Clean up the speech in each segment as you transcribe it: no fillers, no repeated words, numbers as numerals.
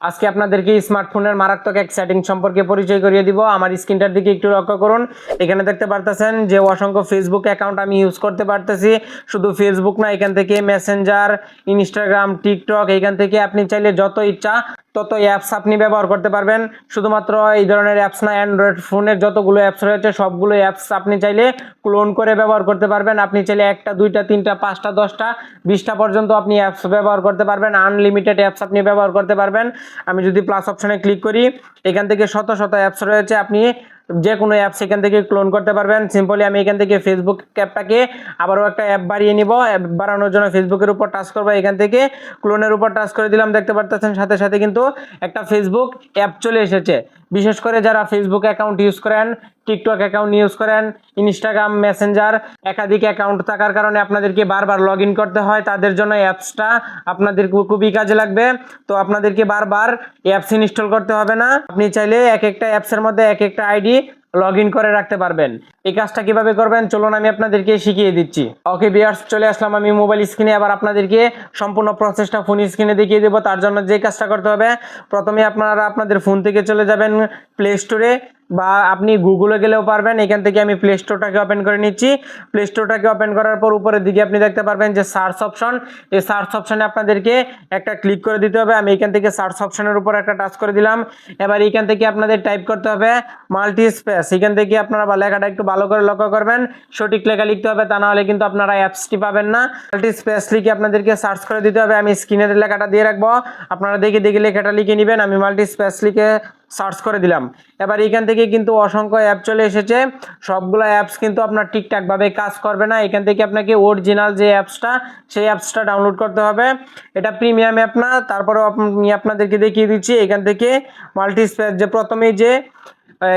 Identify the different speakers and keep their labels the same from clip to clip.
Speaker 1: আজকে আপনাদেরকে স্মার্টফোনের মারাত্মক এক সেটিং সম্পর্কে পরিচয় করিয়ে দিব। আমার স্ক্রিনটার দিকে একটু লক্ষ্য করুন। এখানে দেখতে পারতেছেন যে অসংখ্য ফেসবুক অ্যাকাউন্ট আমি ইউজ করতে পারতেছি। শুধু ফেসবুক না, এখান থেকে মেসেঞ্জার, ইনস্টাগ্রাম, টিকটক, এখান থেকে আপনি চাইলে যত ইচ্ছা তত অ্যাপস আপনি ব্যবহার করতে পারবেন। শুধুমাত্র এই ধরনের অ্যাপস না, অ্যান্ড্রয়েড ফোনের যতগুলো অ্যাপস রয়েছে সবগুলো অ্যাপস আপনি চাইলে ক্লোন করে ব্যবহার করতে পারবেন। আপনি চাইলে একটা, দুইটা, তিনটা, পাঁচটা, 10টা, 20টা পর্যন্ত আপনি অ্যাপস ব্যবহার করতে পারবেন। আনলিমিটেড অ্যাপস আপনি ব্যবহার করতে পারবেন। আমি যদি প্লাস অপশনে ক্লিক করি, এখান থেকে শত শত অ্যাপস রয়েছে, আপনি যে কোনো অ্যাপস এখান থেকে ক্লোন করতে পারবেন। সিম্পলি আমি এখান থেকে ফেসবুক অ্যাপটাকে আবারও একটা অ্যাপ বাড়িয়ে নিব। অ্যাপ বাড়ানোর জন্য ফেসবুকের উপর টাচ করবো, এখান থেকে ক্লোনের উপর টাচ করে দিলাম। দেখতে পারতেছেন সাথে সাথে কিন্তু একটা ফেসবুক অ্যাপ চলে এসেছে। বিশেষ করে যারা ফেসবুক অ্যাকাউন্ট ইউজ করেন, টিকটক অ্যাকাউন্ট ইউজ করেন, ইনস্টাগ্রাম, মেসেঞ্জার, একাধিক অ্যাকাউন্ট থাকার কারণে আপনাদেরকে বারবার লগ ইন করতে হয়, তাদের জন্য অ্যাপসটা আপনাদের খুবই কাজে লাগবে। তো আপনাদেরকে বারবার অ্যাপস ইনস্টল করতে হবে না। আপনি চাইলে এক একটা অ্যাপসের মধ্যে এক একটা আইডি লগ ইন করে রাখতে পারবেন। এই কাজটা কিভাবে করবেন চলুন আমি আপনাদেরকে শিখিয়ে দিচ্ছি। ওকে ভিউয়ার্স, চলে আসলাম আমি মোবাইল স্ক্রিনে। আবার আপনাদেরকে সম্পূর্ণ প্রসেসটা ফোন স্ক্রিনে দেখিয়ে দেবো। তার জন্য যে কাজটা করতে হবে, প্রথমে আপনারা আপনাদের ফোন থেকে চলে যাবেন প্লে স্টোরে, বা আপনি গুগলে গেলেও পারবেন। এখান থেকে আমি প্লে স্টোরটাকে ওপেন করে নিচ্ছি। প্লে স্টোরটাকে ওপেন করার পর উপরের দিকে আপনি দেখতে পারবেন যে সার্চ অপশন। এই সার্চ অপশনে আপনাদেরকে একটা ক্লিক করে দিতে হবে। আমি এখান থেকে সার্চ অপশনের উপর একটা টাচ করে দিলাম। এবার এখান থেকে আপনাদের টাইপ করতে হবে মাল্টি স্পেস। এখান থেকে আপনারা লেখাটা একটু ভালো করে লক্ষ্য করবেন, সঠিক লেখা লিখতে হবে, তা না হলে কিন্তু আপনারা অ্যাপসটি পাবেন না। মাল্টি স্পেস লিখে আপনাদেরকে সার্চ করে দিতে হবে। আমি স্ক্রিনের লেখাটা দিয়ে রাখবো, আপনারা দেখে দেখে লেখাটা লিখে নেবেন। আমি মাল্টি স্পেস লিখে সার্চ করে দিলাম। এবার এখান থেকে কিন্তু অসংখ্য অ্যাপ চলে এসেছে। সবগুলো অ্যাপস কিন্তু আপনার ঠিকঠাকভাবে কাজ করবে না। এখান থেকে আপনাকে অরিজিনাল যে অ্যাপসটা, সেই অ্যাপসটা ডাউনলোড করতে হবে। এটা প্রিমিয়াম অ্যাপ না, তারপরেও আমি আপনাদেরকে দেখিয়ে দিচ্ছি। এখান থেকে মাল্টি স্পেস যে প্রথমেই যে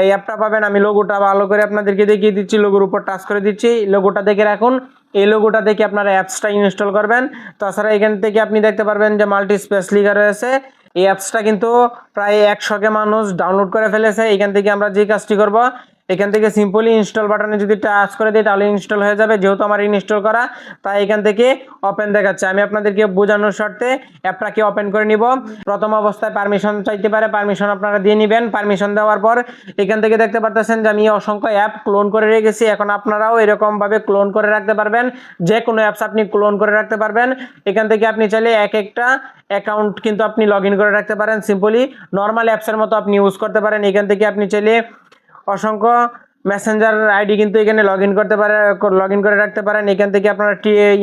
Speaker 1: অ্যাপটা পাবেন, আমি লোগোটা ভালো করে আপনাদেরকে দেখিয়ে দিচ্ছি। লোগোর উপর টাচ করে দিচ্ছি, লোগোটা দেখে রাখুন। এই লোগোটা দেখে আপনারা অ্যাপসটা ইনস্টল করবেন। তাছাড়া এখান থেকে আপনি দেখতে পারবেন যে মাল্টি স্পেস লেখা রয়েছে। এই অ্যাপসটা কিন্তু প্রায় 100কে মানুষ ডাউনলোড করে ফেলেছে। এখান থেকে আমরা যে কাজটি করব, এখান থেকে সিম্পলি ইনস্টল বাটনে যদি টাচ করে দিই তাহলে ইনস্টল হয়ে যাবে। যেহেতু আমার ইনস্টল করা, তাই এখান থেকে ওপেন দেখাচ্ছে। আমি আপনাদেরকে বোঝানোর শর্তে অ্যাপটাকে ওপেন করে নিব। প্রথম অবস্থায় পারমিশন চাইতে পারে, পারমিশন আপনারা দিয়ে নেবেন। পারমিশন দেওয়ার পর এখান থেকে দেখতে পারতেছেন যে আমি অসংখ্য অ্যাপ ক্লোন করে রেখেছি। এখন আপনারাও এরকমভাবে ক্লোন করে রাখতে পারবেন। যে কোনো অ্যাপস আপনি ক্লোন করে রাখতে পারবেন। এখান থেকে আপনি চাইলে এক একটা অ্যাকাউন্ট কিন্তু আপনি লগ ইন করে রাখতে পারেন। সিম্পলি নর্মাল অ্যাপসের মতো আপনি ইউজ করতে পারেন। এখান থেকে আপনি চাইলে অসংখ্য মেসেঞ্জার আইডি কিন্তু এখানে লগ ইন করে রাখতে পারেন। এখান থেকে আপনারা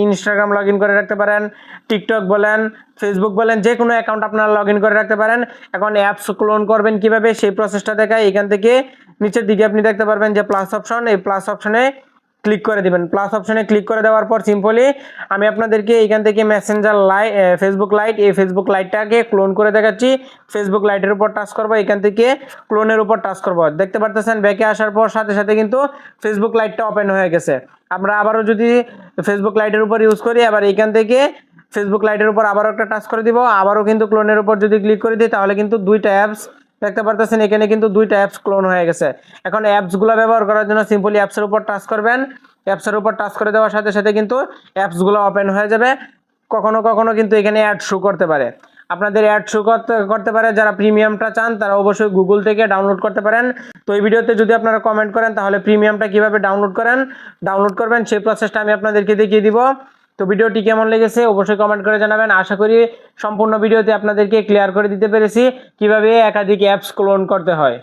Speaker 1: ইনস্টাগ্রাম লগ ইন করে রাখতে পারেন, টিকটক বলেন, ফেসবুক বলেন, যে কোনো অ্যাকাউন্ট আপনারা লগ ইন করে রাখতে পারেন। এখন অ্যাপস ক্লোন করবেন কিভাবে সেই প্রসেসটা দেখায়। এখান থেকে নিচের দিকে আপনি দেখতে পারবেন যে প্লাস অপশন, এই প্লাস অপশনে ক্লিক করে দিবেন। প্লাস অপশনে ক্লিক করে দেওয়ার পর সিম্পলি আমি আপনাদেরকে এখান থেকে মেসেঞ্জার লাইট, ফেসবুক লাইট, এই ফেসবুক লাইটটাকে ক্লোন করে দেখাচ্ছি। ফেসবুক লাইটের উপর টাচ করবো, এখান থেকে ক্লোনের উপর টাচ করবো। দেখতে পারতেছেন ব্যাকে আসার পর সাথে সাথে কিন্তু ফেসবুক লাইটটা ওপেন হয়ে গেছে। আমরা আবারও যদি ফেসবুক লাইটের উপর ইউজ করি, আবার এখান থেকে ফেসবুক লাইটের উপর আবারও একটা টাচ করে দিব। আবারও কিন্তু ক্লোনের উপর যদি ক্লিক করে দিই তাহলে কিন্তু দুইটা অ্যাপস দেখতে পারতেছেন, এখানে কিন্তু দুইটা অ্যাপস ক্লোন হয়ে গেছে। এখন অ্যাপসগুলো ব্যবহার করার জন্য সিম্পলি অ্যাপসের উপর টাচ করবেন। অ্যাপসের উপর টাচ করে দেওয়ার সাথে সাথে কিন্তু অ্যাপসগুলো ওপেন হয়ে যাবে। কখনো কখনো কিন্তু এখানে অ্যাড শো করতে পারে। আপনাদের অ্যাড শো করতে পারে। যারা প্রিমিয়ামটা চান তারা অবশ্যই গুগল থেকে ডাউনলোড করতে পারেন। তো এই ভিডিওতে যদি আপনারা কমেন্ট করেন তাহলে প্রিমিয়ামটা কিভাবে ডাউনলোড করবেন সেই প্রসেসটা আমি আপনাদেরকে দেখিয়ে দিব। তো ভিডিওটি কেমন লেগেছে অবশ্যই কমেন্ট করে জানাবেন। আশা করি সম্পূর্ণ ভিডিওতে আপনাদেরকে ক্লিয়ার করে দিতে পেরেছি কিভাবে একাধিক অ্যাপস ক্লোন করতে হয়।